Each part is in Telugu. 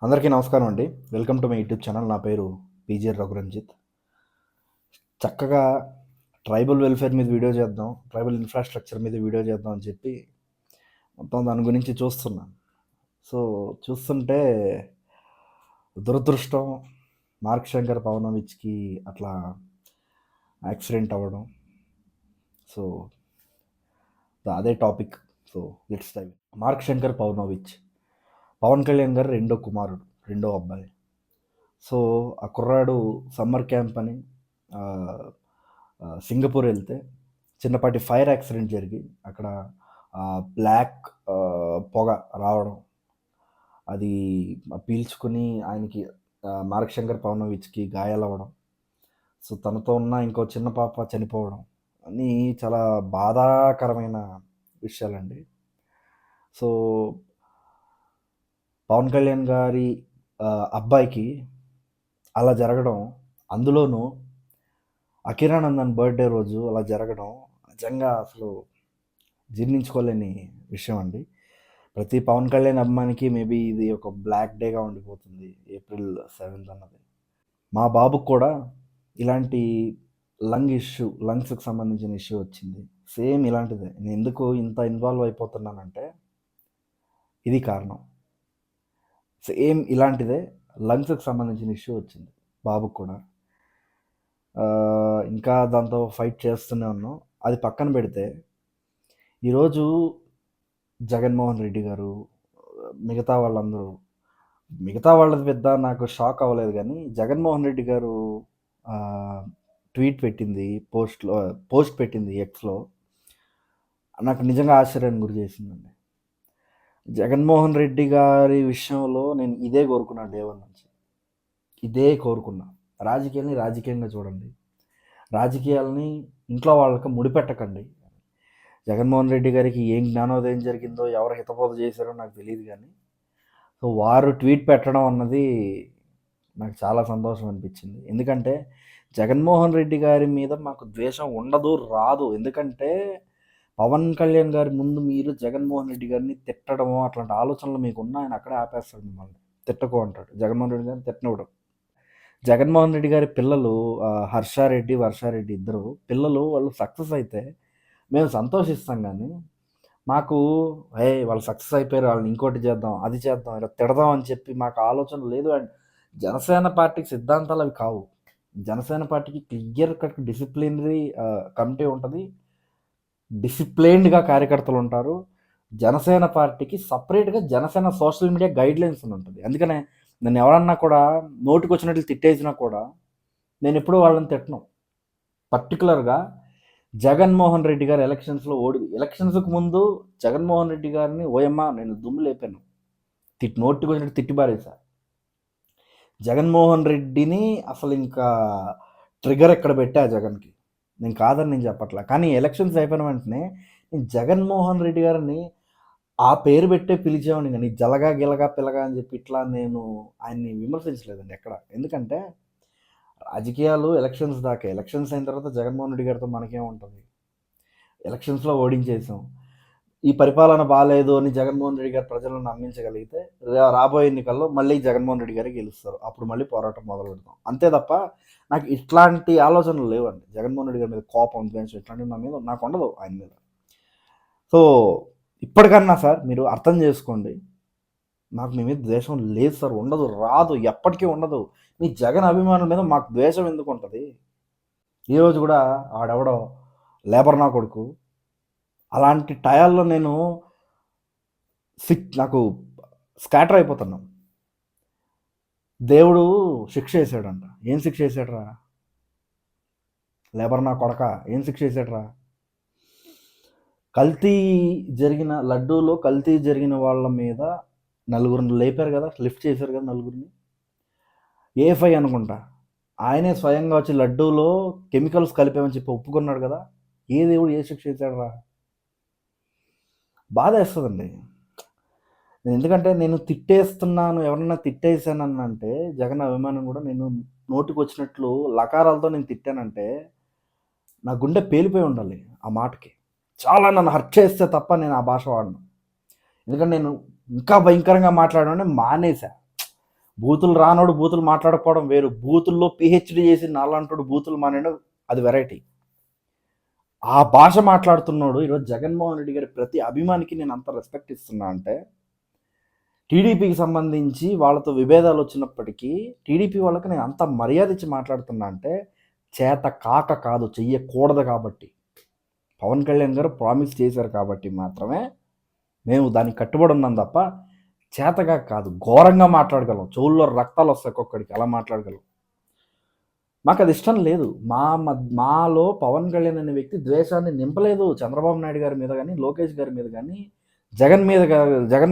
అందరికీ నమస్కారం అండి. Welcome to my YouTube channel. నా పేరు పీజే రఘురంజిత్. చక్కగా ట్రైబల్ వెల్ఫేర్ మీద వీడియో చేద్దాం, ట్రైబల్ ఇన్ఫ్రాస్ట్రక్చర్ మీద వీడియో చేద్దాం అని చెప్పి మొత్తం దాని గురించి చూస్తున్నాను. సో చూస్తుంటే దురదృష్టం, మార్క్ శంకర్ పవనోవిచ్కి అట్లా యాక్సిడెంట్ అవ్వడం. సో అదే topic. So let's dive. Mark Shankar Pawanovich Pawan Kalyan garu రెండో అబ్బాయి. సో ఆ కుర్రాడు సమ్మర్ క్యాంప్ అని సింగపూర్ వెళ్తే చిన్నపాటి ఫైర్ యాక్సిడెంట్ జరిగి అక్కడ బ్లాక్ పొగ రావడం, అది పీల్చుకుని ఆయనకి మార్క్ శంకర్ పవనోవిచ్కి గాయాలవ్వడం, సో తనతో ఉన్న ఇంకో చిన్న పాప చనిపోవడం అన్నీ చాలా బాధాకరమైన విషయాలండి. సో పవన్ కళ్యాణ్ గారి అబ్బాయికి అలా జరగడం, అందులోనూ అకిరానందన్ బర్త్డే రోజు అలా జరగడం నిజంగా అసలు జీర్ణించుకోలేని విషయం అండి. ప్రతి పవన్ కళ్యాణ్ అభిమానికి మేబీ ఇది ఒక బ్లాక్ డేగా ఉండిపోతుంది, April 7th అన్నది. మా బాబుకు కూడా ఇలాంటి లంగ్స్కి సంబంధించిన ఇష్యూ వచ్చింది. సేమ్ ఇలాంటిదే. నేను ఎందుకు ఇంత ఇన్వాల్వ్ అయిపోతున్నానంటే ఇది కారణం. సేమ్ ఇలాంటిదే లంగ్స్కి సంబంధించిన ఇష్యూ వచ్చింది బాబుకు కూడా. ఇంకా దాంతో ఫైట్ చేస్తూనే ఉన్నాం. అది పక్కన పెడితే ఈరోజు జగన్మోహన్ రెడ్డి గారు, మిగతా వాళ్ళది పెద్ద నాకు షాక్ అవ్వలేదు, కానీ జగన్మోహన్ రెడ్డి గారు పోస్ట్ పెట్టింది ఎక్స్లో నాకు నిజంగా ఆశ్చర్యాన్ని గురి చేసిందండి. జగన్మోహన్ రెడ్డి గారి విషయంలో నేను ఇదే కోరుకున్నా, డే వన్ నుంచి ఇదే కోరుకున్నా. రాజకీయాల్ని రాజకీయంగా చూడండి, రాజకీయాలని ఇంట్లో వాళ్ళకి ముడిపెట్టకండి. జగన్మోహన్ రెడ్డి గారికి ఏం జ్ఞానోదయం జరిగిందో, ఎవరు హితబోధ చేశారో నాకు తెలియదు, కానీ సో వారు ట్వీట్ పెట్టడం అన్నది నాకు చాలా సంతోషం అనిపించింది. ఎందుకంటే జగన్మోహన్ రెడ్డి గారి మీద మాకు ద్వేషం ఉండదు, రాదు. ఎందుకంటే పవన్ కళ్యాణ్ గారి ముందు మీరు జగన్మోహన్ రెడ్డి గారిని తిట్టడమో అట్లాంటి ఆలోచనలు మీకున్న, ఆయన అక్కడే ఆపేస్తాడు మిమ్మల్ని. తిట్టకో అంటాడు జగన్మోహన్ రెడ్డి గారిని, తిట్టనివ్వడం. జగన్మోహన్ రెడ్డి గారి పిల్లలు హర్షారెడ్డి, వర్షారెడ్డి ఇద్దరు పిల్లలు, వాళ్ళు సక్సెస్ అయితే మేము సంతోషిస్తాం, కానీ మాకు వాళ్ళు సక్సెస్ అయిపోయారు, వాళ్ళని ఇంకోటి చేద్దాం, అది చేద్దాం, ఇలా తిడదాం అని చెప్పి మాకు ఆలోచన లేదు. అండ్ జనసేన పార్టీకి సిద్ధాంతాలు అవి కావు. జనసేన పార్టీకి క్లియర్ కట్ డిసిప్లినరీ కమిటీ ఉంటుంది, డిసిప్లైన్డ్గా కార్యకర్తలు ఉంటారు. జనసేన పార్టీకి సపరేట్గా జనసేన సోషల్ మీడియా గైడ్లైన్స్ ఉంటుంది. అందుకనే నన్ను ఎవరన్నా కూడా నోటికి వచ్చినట్లు తిట్టేసినా కూడా నేను ఎప్పుడూ వాళ్ళని తిట్టను. పర్టికులర్గా జగన్మోహన్ రెడ్డి గారు ఎలక్షన్స్కి ముందు జగన్మోహన్ రెడ్డి గారిని ఓయమ్మ నేను దుమ్ము లేపాను, నోటికి వచ్చినట్టు తిట్టిబారేసా. జగన్మోహన్ రెడ్డిని అసలు ఇంకా ట్రిగర్ ఎక్కడ పెట్టా జగన్కి, నేను కాదని నేను చెప్పట్లా. కానీ ఎలక్షన్స్ అయిపోయిన వెంటనే నేను జగన్మోహన్ రెడ్డి గారిని ఆ పేరు పెట్టే పిలిచేవాడిని, కానీ జలగా గిలగా పిల్లగా అని చెప్పి ఇట్లా నేను ఆయన్ని విమర్శించలేదండి ఎక్కడ. ఎందుకంటే రాజకీయాలు ఎలక్షన్స్ దాకా, ఎలక్షన్స్ అయిన తర్వాత జగన్మోహన్ రెడ్డి గారితో మనకేముంటుంది. ఎలక్షన్స్లో ఓడించేసాం, ఈ పరిపాలన బాగాలేదు అని జగన్మోహన్ రెడ్డి గారు ప్రజలను నమ్మించగలిగితే రాబోయే ఎన్నికల్లో మళ్ళీ జగన్మోహన్ రెడ్డి గారికి గెలుస్తారు, అప్పుడు మళ్ళీ పోరాటం మొదలు పెడతాం. అంతే తప్ప నాకు ఇట్లాంటి ఆలోచనలు లేవండి. జగన్మోహన్ రెడ్డి గారి మీద కోపం, ద్వేషం ఇట్లాంటివి నా మీద నాకు ఉండదు, ఆయన మీద. సో ఇప్పటికన్నా సార్ మీరు అర్థం చేసుకోండి, నాకు మీ మీద ద్వేషం లేదు సార్, ఉండదు, రాదు, ఎప్పటికీ ఉండదు. మీ జగన్ అభిమానుల మీద మాకు ద్వేషం ఎందుకు ఉంటుంది? ఈరోజు కూడా ఆడెవడో లేబర్ నా కొడుకు, అలాంటి టయాల్లో నేను నాకు స్కాటర్ అయిపోతున్నాం. దేవుడు శిక్ష వేసాడంట. ఏం శిక్ష వేసాడరా? లేబర్ నా కొడక, ఏం శిక్ష వేసాడరా? లడ్డూలో కల్తీ జరిగిన వాళ్ళ మీద నలుగురిని లేపారు కదా, లిఫ్ట్ చేశారు కదా నలుగురిని, A5 అనుకుంటా. ఆయనే స్వయంగా వచ్చి లడ్డూలో కెమికల్స్ కలిపామని చెప్పి ఒప్పుకున్నాడు కదా. ఏ దేవుడు ఏ శిక్ష వేసాడు రా? బాధ వేస్తుందండి. ఎందుకంటే నేను తిట్టేస్తున్నాను, ఎవరన్నా తిట్టేసానంటే జగన్ అభిమానం కూడా, నేను నోటికి వచ్చినట్లు లకారాలతో నేను తిట్టానంటే నా గుండె పేలిపోయి ఉండాలి ఆ మాటకి. చాలా నన్ను హర్ట్ చేస్తే తప్ప నేను ఆ భాష వాడను. ఎందుకంటే నేను ఇంకా భయంకరంగా మాట్లాడడం మానేసా. బూతులు రానోడు బూతులు మాట్లాడకపోవడం వేరు, బూతుల్లో పిహెచ్డి చేసి నాలంటోడు బూతులు మానేయడం అది వెరైటీ. ఆ భాష మాట్లాడుతున్నాడు ఈరోజు జగన్మోహన్ రెడ్డి గారి ప్రతి అభిమానికి నేను అంత రెస్పెక్ట్ ఇస్తున్నా అంటే, టీడీపీకి సంబంధించి వాళ్ళతో విభేదాలు వచ్చినప్పటికీ టీడీపీ వాళ్ళకి నేను అంత మర్యాద ఇచ్చి మాట్లాడుతున్నా అంటే చేత కాక కాదు, చెయ్యకూడదు. కాబట్టి పవన్ కళ్యాణ్ గారు ప్రామిస్ చేశారు కాబట్టి మాత్రమే మేము దానికి కట్టుబడి ఉన్నాం తప్ప చేతగా కాదు. ఘోరంగా మాట్లాడగలం, చెవుల్లో రక్తాలు వస్తాయి ఒక్కొక్కడికి, అలా మాట్లాడగలం. మాకు అది ఇష్టం లేదు. మాలో పవన్ కళ్యాణ్ అనే వ్యక్తి ద్వేషాన్ని నింపలేదు చంద్రబాబు నాయుడు గారి మీద కానీ, లోకేష్ గారి మీద కానీ, జగన్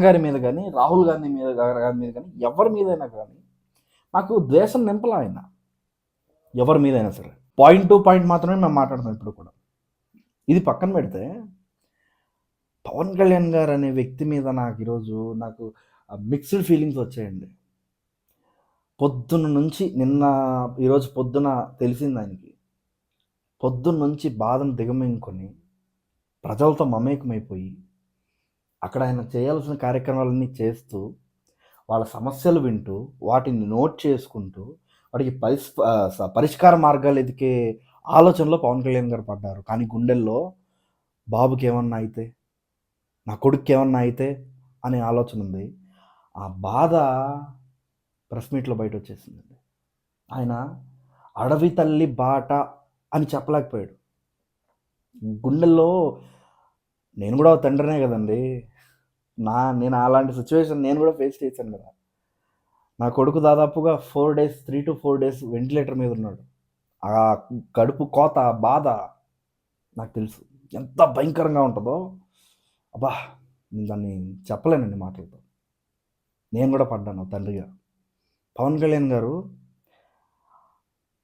గారి మీద కానీ, రాహుల్ గాంధీ గారి మీద కానీ, ఎవరి మీదైనా కానీ మాకు ద్వేషం నింపలే ఆయన. ఎవరి మీదైనా సరే పాయింట్ టు పాయింట్ మాత్రమే మేము మాట్లాడుతాం ఇప్పుడు కూడా. ఇది పక్కన పెడితే పవన్ కళ్యాణ్ గారు అనే వ్యక్తి మీద ఈరోజు నాకు మిక్స్డ్ ఫీలింగ్స్ వచ్చాయండి. పొద్దున్న నుంచి ఈరోజు పొద్దున తెలిసింది ఆయనకి, పొద్దున్న నుంచి బాధను దిగమింగుకొని ప్రజలతో మమేకమైపోయి అక్కడ ఆయన చేయాల్సిన కార్యక్రమాలన్నీ చేస్తూ, వాళ్ళ సమస్యలు వింటూ, వాటిని నోట్ చేసుకుంటూ, వాటికి పరిష్కార మార్గాలు ఎదికే ఆలోచనలో పవన్ కళ్యాణ్ గారు పడ్డారు. కానీ గుండెల్లో బాబుకి ఏమన్నా అయితే, నా కొడుక్కి ఏమన్నా అయితే అనే ఆలోచన ఉంది. ఆ బాధ ప్రెస్ మీట్లో బయట వచ్చేసిందండి. ఆయన అడవి తల్లి బాట అని చెప్పలేకపోయాడు. గుండెల్లో నేను కూడా తండ్రినే కదండి, నేను అలాంటి సిచ్యువేషన్ నేను కూడా ఫేస్ చేశాను కదా. నా కొడుకు దాదాపుగా 3 to 4 days వెంటిలేటర్ మీద ఉన్నాడు. ఆ కడుపు కోత, బాధ నాకు తెలుసు ఎంత భయంకరంగా ఉంటుందో. అబ్బా, దాన్ని చెప్పలేనండి మాటలతో. నేను కూడా పడ్డాను తండ్రిగా. పవన్ కళ్యాణ్ గారు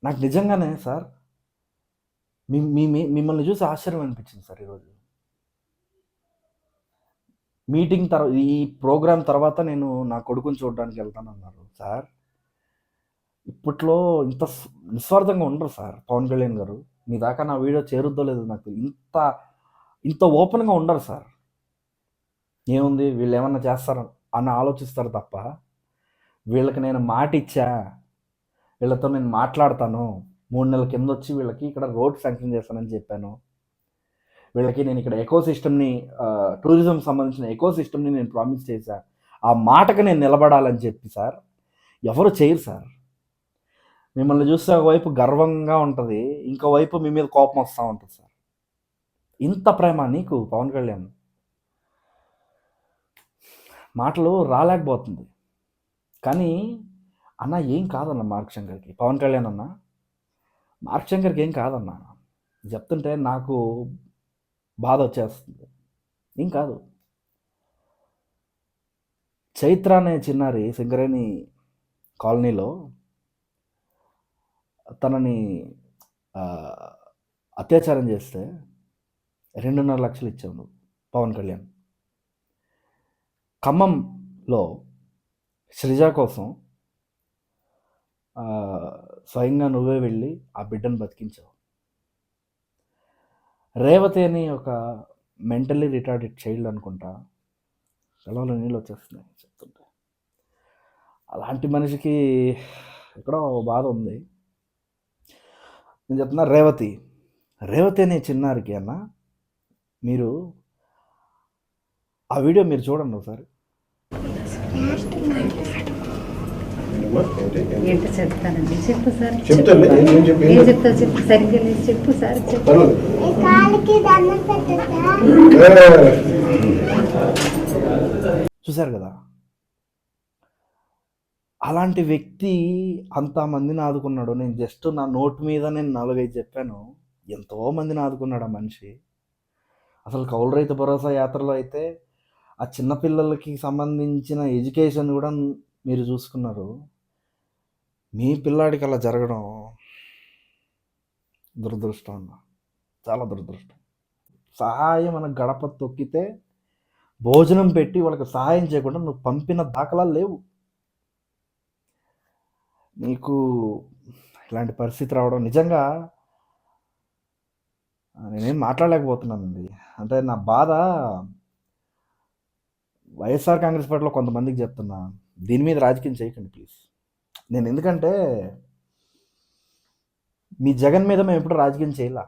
నాకు నిజంగానే సార్ మిమ్మల్ని చూసి ఆశ్చర్యం అనిపించింది సార్. ఈరోజు మీటింగ్ ఈ ప్రోగ్రాం తర్వాత నేను నా కొడుకుని చూడడానికి వెళ్తానన్నారు సార్. ఇప్పట్లో ఇంత నిస్వార్థంగా ఉండరు సార్ పవన్ కళ్యాణ్ గారు. మీ దాకా నా వీడియో చేరుద్దో లేదో నాకు, ఇంత ఓపెన్గా ఉండరు సార్. ఏముంది వీళ్ళు ఏమన్నా చేస్తారు అని ఆలోచిస్తారు తప్ప, వీళ్ళకి నేను మాట ఇచ్చా, వీళ్ళతో నేను మాట్లాడతాను, 3 నెలల కింద వచ్చి వీళ్ళకి ఇక్కడ రోడ్ శాంక్షన్ చేస్తానని చెప్పాను, వీళ్ళకి నేను ఇక్కడ ఎకోసిస్టమ్ని, టూరిజం సంబంధించిన ఎకోసిస్టమ్ని నేను ప్రామిస్ చేశా, ఆ మాటకు నేను నిలబడాలని చెప్పి సార్ ఎవరు చేయరు సార్. మిమ్మల్ని చూస్తే ఒకవైపు గర్వంగా ఉంటుంది, ఇంకోవైపు మీ మీద కోపం వస్తూ ఉంటుంది సార్. ఇంత ప్రేమ నీకు పవన్ కళ్యాణ్, మాటలు రాలేకపోతుంది. కానీ అన్న ఏం కాదన్న మార్క్ శంకర్కి, పవన్ కళ్యాణ్ అన్న మార్క్ శంకర్కి ఏం కాదన్న చెప్తుంటే నాకు బాధ వచ్చేస్తుంది. ఏం కాదు. చైత్ర అనే చిన్నారి సింగరేణి కాలనీలో తనని అత్యాచారం చేస్తే 2.5 లక్షలు ఇచ్చావు పవన్ కళ్యాణ్. ఖమ్మంలో సృజ కోసం స్వయంగా నువ్వే వెళ్ళి ఆ బిడ్డను బతికించావు. రేవతి అని ఒక మెంటల్లీ రిటార్డెడ్ చైల్డ్ అనుకుంటా, సెలవులు నీళ్ళు వచ్చేస్తున్నాయి చెప్తుంటే. అలాంటి మనిషికి ఎక్కడో బాధ ఉంది. నేను చెప్తున్నా, రేవతి అనే చిన్నారికి అన్న, మీరు ఆ వీడియో మీరు చూడండి ఒకసారి. ఏంటో చెప్తానండి, చెప్పు సార్. చెప్పు సరిగ్గా చెప్పు సార్. చూశారు కదా, అలాంటి వ్యక్తి అంతమందిని ఆదుకున్నాడు. నేను జస్ట్ నా నోటు మీద నేను 4-5 చెప్పాను, ఎంతోమందిని ఆదుకున్నాడు ఆ మనిషి. అసలు కౌలు రైతు భరోసా యాత్రలో అయితే ఆ చిన్నపిల్లలకి సంబంధించిన ఎడ్యుకేషన్ కూడా మీరు చూసుకున్నారు. మీ పిల్లాడికి అలా జరగడం దురదృష్టం అన్న, చాలా దురదృష్టం. సహాయం మన గడప తొక్కితే భోజనం పెట్టి వాళ్ళకి సహాయం చేయకుండా నువ్వు పంపిన దాఖలాలు లేవు. నీకు ఇలాంటి పరిస్థితి రావడం నిజంగా నేనేం మాట్లాడలేకపోతున్నానండి. అంటే నా బాధ వైఎస్ఆర్ కాంగ్రెస్ పార్టీలో కొంతమందికి చెప్తున్నా, దీని మీద రాజకీయం చేయకండి ప్లీజ్. నేను ఎందుకంటే మీ జగన్ మీద మేము ఎప్పుడు రాజకీయం చేయాల.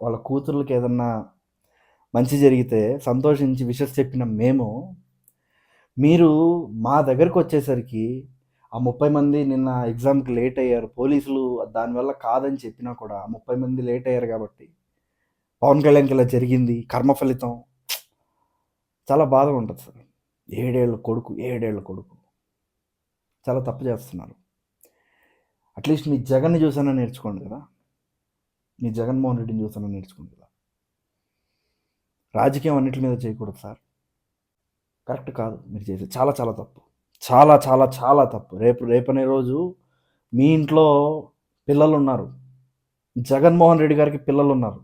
వాళ్ళ కూతుర్లకి ఏదన్నా మంచి జరిగితే సంతోషించి విషెస్ చెప్పిన మేము, మీరు మా దగ్గరికి వచ్చేసరికి ఆ 30 మంది నిన్న ఎగ్జామ్కి లేట్ అయ్యారు, పోలీసులు దానివల్ల కాదని చెప్పినా కూడా ఆ 30 మంది లేట్ అయ్యారు కాబట్టి పవన్ కళ్యాణ్కి ఇలా జరిగింది, కర్మ ఫలితం. చాలా బాధగా ఉంటుంది సార్. 7 ఏళ్ల కొడుకు చాలా తప్పు చేస్తున్నారు. అట్లీస్ట్ మీ జగన్ని చూసానో నేర్చుకోండి కదా, మీ జగన్మోహన్ రెడ్డిని చూసానో నేర్చుకోండి కదా. రాజకీయం అన్నిటి మీద చేయకూడదు సార్, కరెక్ట్ కాదు మీరు చేసేది. చాలా చాలా తప్పు, చాలా చాలా చాలా తప్పు. రేపనే రోజు మీ ఇంట్లో పిల్లలు ఉన్నారు, జగన్మోహన్ రెడ్డి గారికి పిల్లలు ఉన్నారు.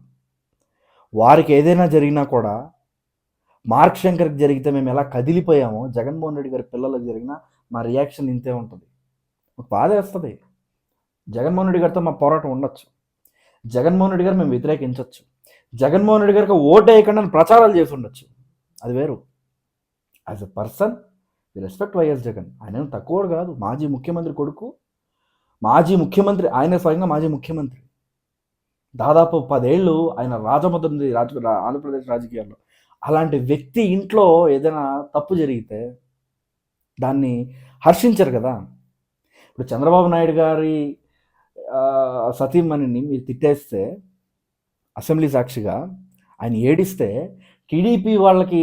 వారికి ఏదైనా జరిగినా కూడా మార్క్ శంకర్కి జరిగితే మేము ఎలా కదిలిపోయామో, జగన్మోహన్ రెడ్డి గారి పిల్లలకు జరిగినా మా రియాక్షన్ ఇంతే ఉంటుంది. మాకు బాధ వేస్తుంది. జగన్మోహన్ రెడ్డి గారితో మా పోరాటం ఉండొచ్చు, జగన్మోహన్ రెడ్డి గారు మేము వ్యతిరేకించవచ్చు, జగన్మోహన్ రెడ్డి గారికి ఓటు వేయకుండా ప్రచారాలు చేసి ఉండొచ్చు, అది వేరు. As a person we respect YS Jagan. ఆయన తక్కువ కాదు, మాజీ ముఖ్యమంత్రి కొడుకు, మాజీ ముఖ్యమంత్రి, ఆయన స్వయంగా మాజీ ముఖ్యమంత్రి. దాదాపు 10 ఏళ్ళు ఆయన రాజముద్ర ఉంది ఆంధ్రప్రదేశ్ రాజకీయాల్లో. అలాంటి వ్యక్తి ఇంట్లో ఏదైనా తప్పు జరిగితే దాన్ని హర్షించరు కదా. ఇప్పుడు చంద్రబాబు నాయుడు గారి సతీమణిని మీరు తిట్టేస్తే అసెంబ్లీ సాక్షిగా ఆయన ఏడిస్తే టీడీపీ వాళ్ళకి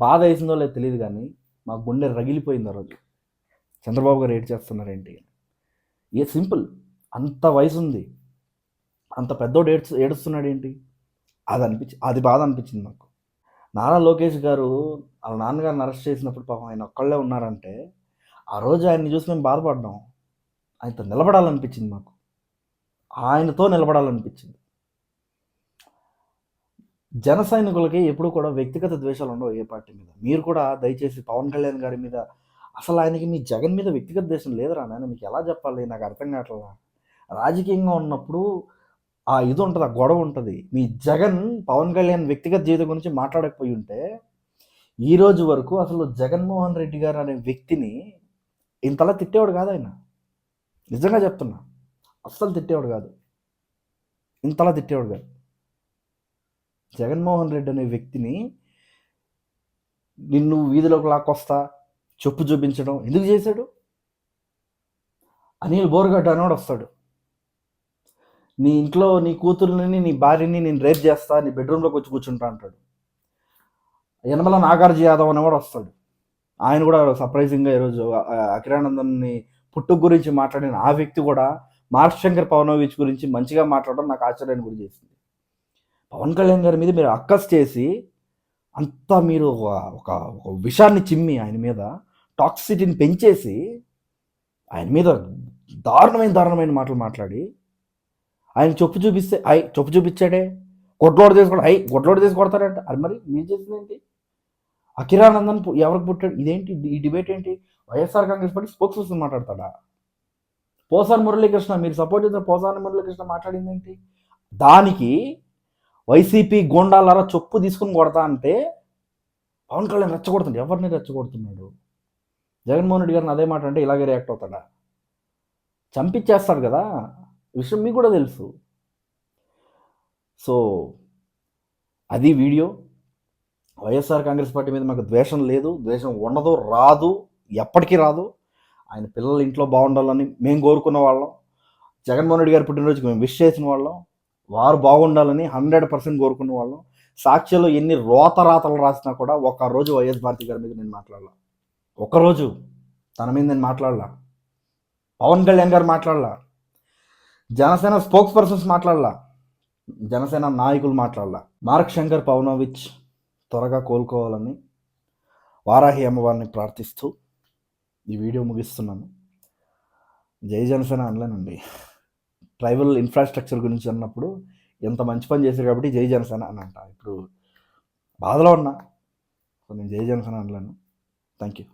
బాధ వేసిందో లేదో తెలియదు, కానీ మా గుండె రగిలిపోయింది ఆ రోజు. చంద్రబాబు గారు ఏడు చేస్తున్నారేంటి? ఏ సింపుల్, అంత వయసు ఉంది, అంత పెద్దోడు ఏడుస్తున్నాడు ఏంటి? అది బాధ అనిపించింది నాకు. నారా లోకేష్ గారు వాళ్ళ నాన్నగారిని అరెస్ట్ చేసినప్పుడు పాపం ఆయన ఒక్కళ్ళే ఉన్నారంటే ఆ రోజు ఆయన్ని చూసి మేము బాధపడ్డాం. ఆయనతో నిలబడాలనిపించింది మాకు, ఆయనతో నిలబడాలనిపించింది. జన సైనికులకి ఎప్పుడు కూడా వ్యక్తిగత ద్వేషాలు ఉండవు ఏ పార్టీ మీద. మీరు కూడా దయచేసి పవన్ కళ్యాణ్ గారి మీద, అసలు ఆయనకి మీ జగన్ మీద వ్యక్తిగత ద్వేషం లేదురా నాయన, మీకు ఎలా చెప్పాలి నాకు అర్థం కావట్లా. రాజకీయంగా ఉన్నప్పుడు ఆ ఇది ఉంటుంది, ఆ గొడవ ఉంటుంది. మీ జగన్ పవన్ కళ్యాణ్ వ్యక్తిగత జీవితం గురించి మాట్లాడకపోయి ఉంటే ఈరోజు వరకు అసలు జగన్మోహన్ రెడ్డి గారు అనే వ్యక్తిని ఇంతలా తిట్టేవాడు కాదు ఆయన. నిజంగా చెప్తున్నా, అస్సలు తిట్టేవాడు కాదు, ఇంతలా తిట్టేవాడు కాదు. జగన్మోహన్ రెడ్డి అనే వ్యక్తిని నిన్ను వీధిలోకి లాక్కొస్తా చెప్పు చూపించడం ఎందుకు చేశాడు? అనిల్ బోర్గడ్డ అనేవాడు వస్తాడు, నీ ఇంట్లో నీ కూతుర్ని నీ భార్యని నేను రేప్ చేస్తా, నీ బెడ్రూమ్లోకి వచ్చి కూర్చుంటా అంటాడు. యనమల నాగార్జు యాదవ్ అనేవాడు వస్తాడు, ఆయన కూడా సర్ప్రైజింగ్గా ఈరోజు అఖిరానందన్ని పుట్టుక గురించి మాట్లాడిన ఆ వ్యక్తి కూడా మార్క్ శంకర్ పవనోవిచ్ గురించి మంచిగా మాట్లాడడం నాకు ఆశ్చర్యాన్ని గురి చేసింది. పవన్ కళ్యాణ్ గారి మీద మీరు అక్కస్ చేసి అంతా మీరు ఒక విషాన్ని చిమ్మి ఆయన మీద టాక్సిటీని పెంచేసి ఆయన మీద దారుణమైన మాటలు మాట్లాడి ఆయన చెప్పు చూపించాడే, గొడ్లోడు చేసి కొడతాడంట. అది మరి మీరు చేసింది ఏంటి? అఖిరానందన్ ఎవరికి పుట్టాడు? ఇదేంటి ఈ డిబేట్ ఏంటి? YSR Congress party spokesperson మాట్లాడతాడా? పోసాని మురళీకృష్ణ, మీరు సపోర్ట్ చేసిన పోసాని మురళీకృష్ణ మాట్లాడింది ఏంటి? దానికి వైసీపీ గోండాలారా చొప్పు తీసుకుని కొడతా అంటే పవన్ కళ్యాణ్ రెచ్చగొడుతుంది. ఎవరిని రెచ్చగొడుతున్నాడు? జగన్మోహన్ రెడ్డి గారిని అదే మాట అంటే ఇలాగే రియాక్ట్ అవుతాడా? చంపించేస్తాడు కదా, విషయం మీకు కూడా తెలుసు. సో అది వీడియో. వైఎస్ఆర్ కాంగ్రెస్ పార్టీ మీద మాకు ద్వేషం లేదు, ద్వేషం ఉండదు, రాదు, ఎప్పటికీ రాదు. ఆయన పిల్లల ఇంట్లో బాగుండాలని మేము కోరుకున్న వాళ్ళం, జగన్మోహన్ రెడ్డి గారి పుట్టినరోజుకి మేము విష్ చేసిన వాళ్ళం, వారు బాగుండాలని 100% కోరుకున్న వాళ్ళం. సాక్షిలో ఎన్ని రోతరాతలు రాసినా కూడా ఒక్కరోజు వైఎస్ భారతి గారి మీద నేను మాట్లాడలా, ఒక్కరోజు తన మీద నేను మాట్లాడలా, పవన్ కళ్యాణ్ గారు మాట్లాడలా, జనసేన స్పోక్స్ పర్సన్స్ మాట్లాడలా, జనసేన నాయకులు మాట్లాడలా. మార్క్ శంకర్ పవనోవిచ్ త్వరగా కోలుకోవాలని వారాహి అమ్మవారిని ప్రార్థిస్తూ ఈ వీడియో ముగిస్తున్నాను. జై జనసేన అనలేనండి, ట్రైబల్ ఇన్ఫ్రాస్ట్రక్చర్ గురించి అన్నప్పుడు ఎంత మంచి పని చేశారు కాబట్టి జై జనసేన అని అంట. ఇప్పుడు బాధలో ఉన్నా, సో నేను జై జనసేన అనలేను. Thank you.